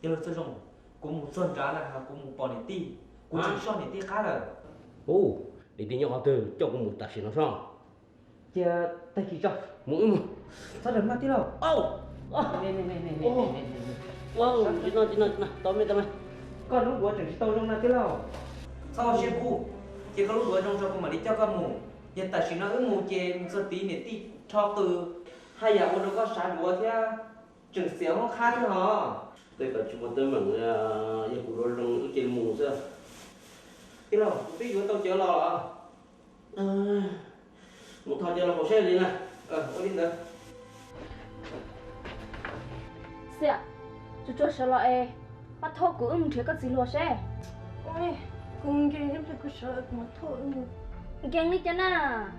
giờ tôi dùng cũng một sơn trả là cũng một bọn này ti cũng chỉ son này ti khá là Ồ, để đi nhau từ cho con một taxi nó xong. giờ tay chỉ cho Mỗi một. sao được mà tí đâu Ô, wow, chỉ nó, tao mới. con lúc bữa chẳng tao trong nào tí đâu sau xe cũ chỉ có lúc bữa trong cho con mà đi cho con mù giờ tại chỉ nó ứng mù chè sơ tí này ti cho từ hai giờ nó có sáng đùa thế chừng xéo nó khác thế hả Tôi cả chụp tới mảng giờ cụ rồi lông trên mù xưa. tí đâu tí vừa tao chờ lo Một thằng giờ là có xe gì này. ở đi nữa Xịa, chú cho sợ lại bắt thô của thiệt có gì lo xe. Ôi, cùng cái em phải sợ mà thôi. Ghen đi chân à.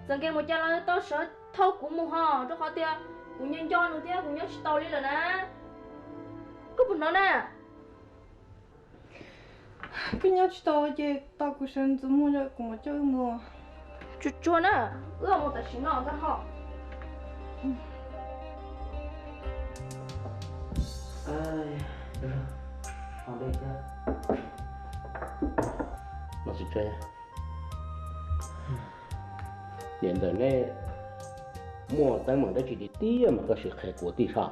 Giờ ghen một chân là tao sợ thô của mù hò, cho khó tia. Cũng nhân cho nữa tia, cũng nhân story rồi nè. Cứ buồn nó nè. Cái nhau tao chứ tao cũng sinh ra mua ra cũng chơi mua. Chú chua nè, ưa một tài xíu nào ra họ. ai được rồi ở đây ra Nó sẽ chơi. Hiện giờ này mua tăng bằng đó chỉ để tí mà có sự khai của tí sao.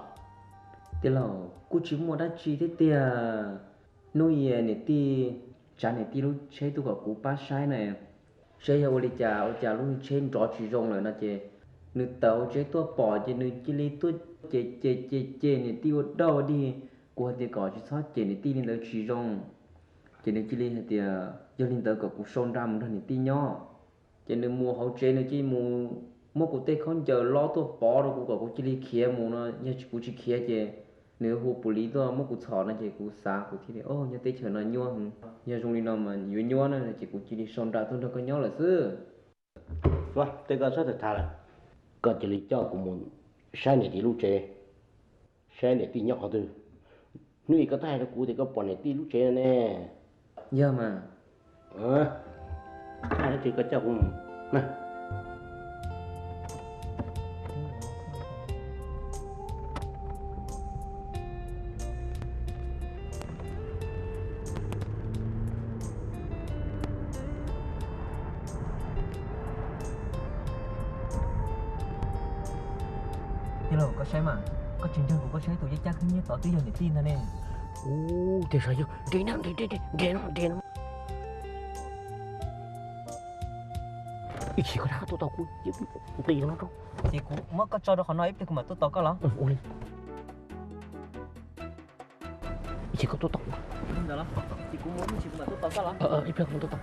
thế là cô chỉ mua đắt chi thế tia nuôi này ti cha này ti lúc chơi tôi có cú ba sai này chơi ở đây cha lúc chơi trò chỉ rong rồi nó chơi nữ tàu chơi tôi bỏ chơi nữ chỉ lấy tôi chơi này ti ở đâu đi cô thì có chỉ sót chơi này ti nên là chỉ rong chơi này chỉ lấy thì do nên tớ có cú son ra một thằng này ti nhỏ chơi nữ mua hậu chơi nữ chỉ mua cụ tết không chờ lo tôi bỏ rồi cụ chỉ lấy kia mua nó như cụ chỉ kia chơi nếu hồ bù lý đó mất cụ thọ nó chỉ cụ xa cụ thì ô như tết chờ nó nhua như trong đi nó mà nhua nó chỉ cụ chỉ đi son ra thôi nó có nhó là xứ Vâng, tôi có rất là thà là có chỉ lý cho của một sai này thì lúc chơi sai này thì nhỏ từ nuôi có thay nó cũ thì có bọn này thì lúc chơi nè giờ mà thay nó chỉ có cho cùng nè hello có sai mà có chuyện chân của có sai tôi chắc như tỏ tí giờ để tin nè ô thì sao chứ đi nó ý chỉ có đá tôi tao cũng tì nó đâu thì cũng mất có cho đó họ nói ít thì cũng mà tôi tỏ có lắm ôi chỉ có tôi tao được lắm thì cũng muốn chỉ cũng mà tôi tỏ có lắm ít không tôi tao